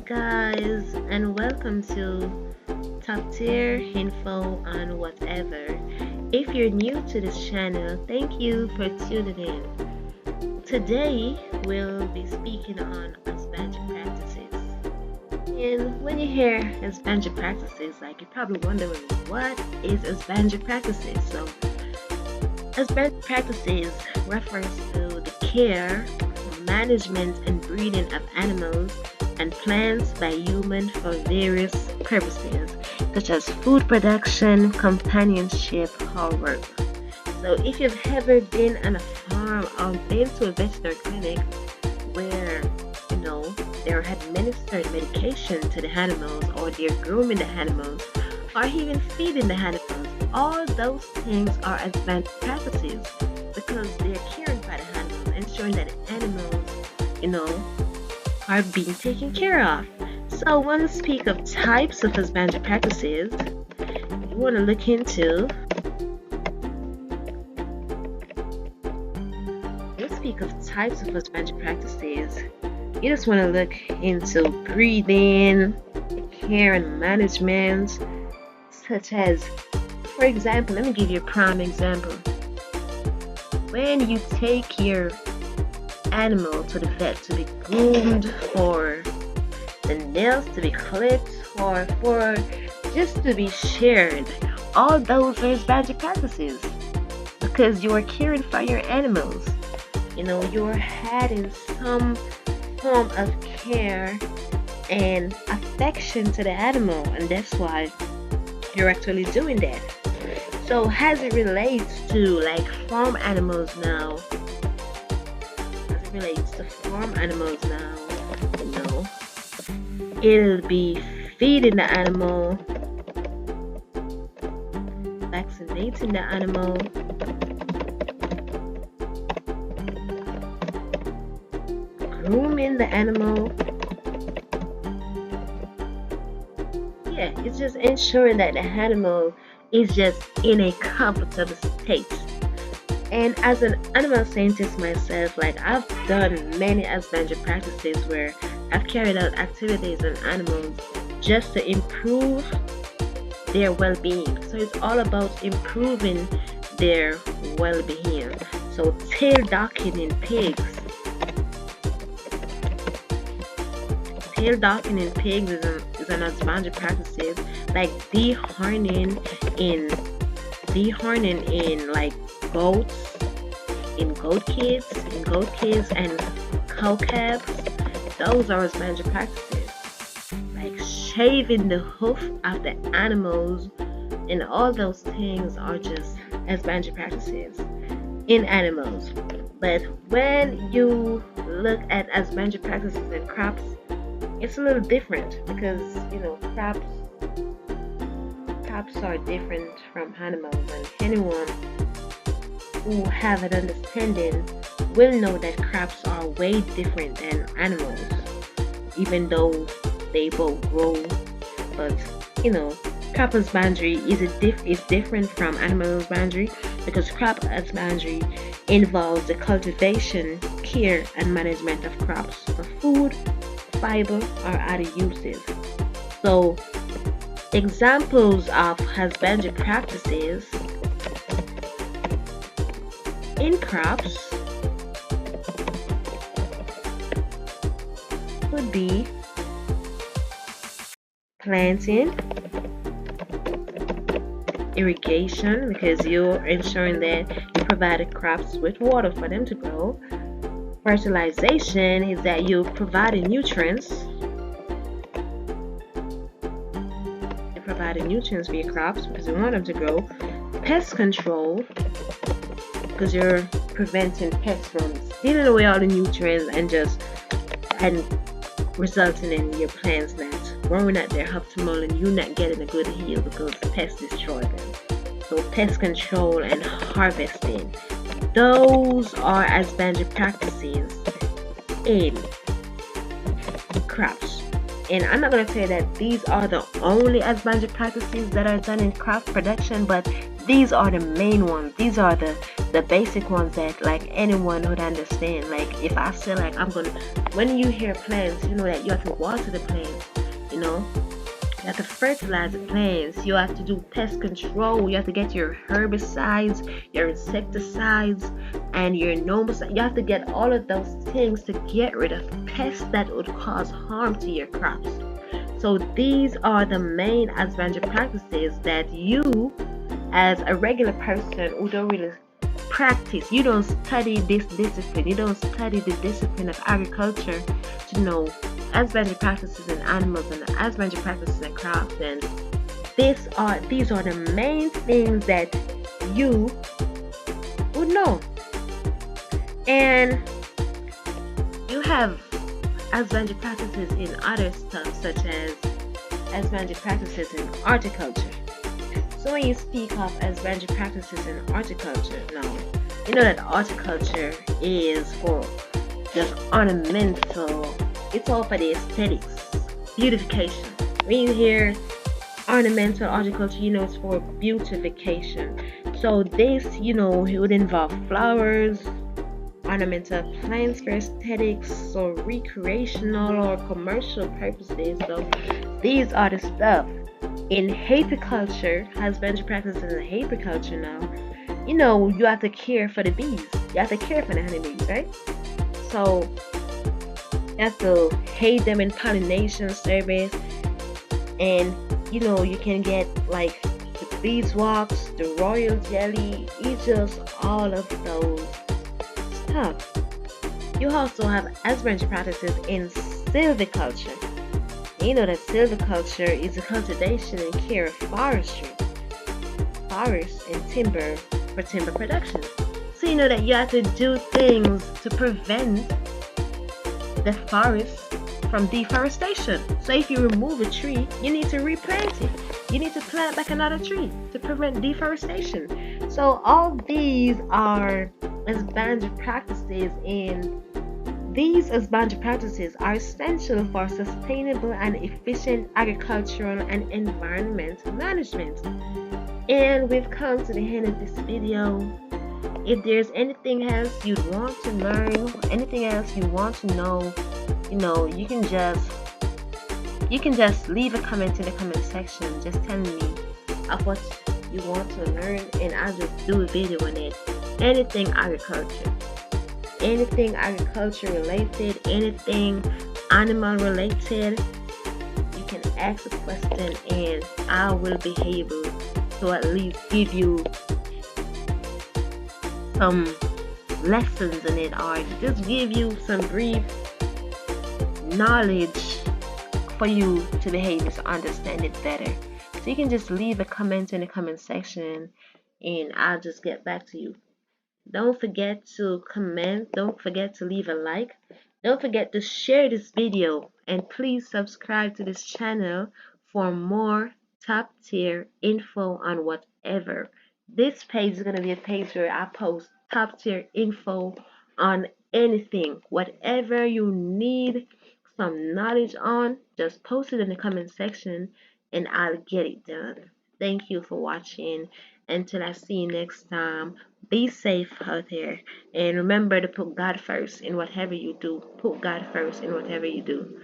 guys, and welcome to Top Tier Info on Whatever. If you're new to this channel, thank you for tuning in. Today, we'll be speaking on husbandry practices. And when you hear husbandry practices, you're probably wondering what is husbandry practices. So, husbandry practices refers to the care, management, and breeding of animals and plants by humans for various purposes, such as food production, companionship, or work. So, if you've ever been on a farm or been to a veterinary clinic where they're administering medication to the animals, or they're grooming the animals, or even feeding the animals, all those things are advanced practices because they're caring for the animals, ensuring that the animals, are being taken care of. So when we speak of types of husbandry practices, you want to look into, let's speak of types of husbandry practices. You just want to look into breeding, care, and management, such as, for example, let me give you a prime example. When you take your animal to the vet to be groomed, for the nails to be clipped, or for just to be shared, all those are husbandry practices because you're caring for your animals. You're adding some form of care and affection to the animal, and that's why you're actually doing that. So as it relates to farm animals now, it'll be feeding the animal, vaccinating the animal, grooming the animal. Yeah, it's just ensuring that the animal is just in a comfortable state. And as an animal scientist myself, I've done many husbandry practices where I've carried out activities on animals just to improve their well-being. So it's all about improving their well-being. So tail docking in pigs. Tail docking in pigs is an husbandry practice, like dehorning in goats, in goat kids and cow calves. Those are husbandry practices, like shaving the hoof of the animals, and all those things are just husbandry practices in animals. But when you look at husbandry practices in crops, it's a little different because crops are different from animals, and anyone who have an understanding will know that crops are way different than animals, even though they both grow. But crop husbandry is different from animal husbandry because crop husbandry involves the cultivation, care, and management of crops for food, fiber, or other uses. So examples of husbandry practices in crops would be planting, irrigation, because you're ensuring that you provide the crops with water for them to grow. Fertilization is that you're providing nutrients. You're providing nutrients for your crops because you want them to grow. Pest control, because you're preventing pests from stealing away all the nutrients and resulting in your plants not growing at their optimal and you not getting a good yield because the pests destroy them. So pest control and harvesting, those are husbandry practices in crops. And I'm not going to say that these are the only husbandry practices that are done in crop production, but these are the main ones. These are the basic ones that like anyone would understand. Like if I say like I'm gonna, when you hear plants, you know that you have to water the plants. You know, you have to fertilize the plants. You have to do pest control. You have to get your herbicides, your insecticides, and your nomicides. You have to get all of those things to get rid of pests that would cause harm to your crops. So these are the main husbandry practices that you, as a regular person who don't really practice, you don't study this discipline, you don't study the discipline of agriculture to know husbandry practices and animals and the husbandry practices and crops. And these are the main things that you would know. And you have husbandry practices in other stuff, such as husbandry practices in horticulture. So when you speak of husbandry practices in horticulture, now you know that horticulture is for just ornamental. It's all for the aesthetics, beautification. When you hear ornamental horticulture, you know it's for beautification. So this, you know, it would involve flowers, ornamental plants for aesthetics, so recreational or commercial purposes. So these are the stuff. In apiculture, husbandry practices in apiculture now, you know, you have to care for the bees. You have to care for the honeybees, right? So you have to aid them in pollination service, and you know you can get like the beeswax, the royal jelly, it's just all of those stuff. You also have husbandry practices in silviculture. You know that silviculture is the cultivation and care of forestry, forests, and timber for timber production. So you know that you have to do things to prevent the forest from deforestation. So if you remove a tree, you need to replant it. You need to plant back another tree to prevent deforestation. So all these are husbandry practices, and these husbandry practices are essential for sustainable and efficient agricultural and environment management. And we've come to the end of this video. If there's anything else you'd want to learn, anything else you want to know, you know, you can just leave a comment in the comment section, just telling me of what you want to learn, and I'll just do a video on it. Anything agriculture related, anything animal related, you can ask a question and I will be able to at least give you some lessons in it, or just give you some brief knowledge for you to be able to understand it better. So you can just leave a comment in the comment section and I'll just get back to you. Don't forget to comment, don't forget to leave a like, don't forget to share this video, and please subscribe to this channel for more top tier info on whatever. This page is going to be a page where I post top tier info on anything, whatever you need some knowledge on, just post it in the comment section and I'll get it done. Thank you for watching. Until I see you next time, be safe out there, and remember to put God first in whatever you do. Put God first in whatever you do.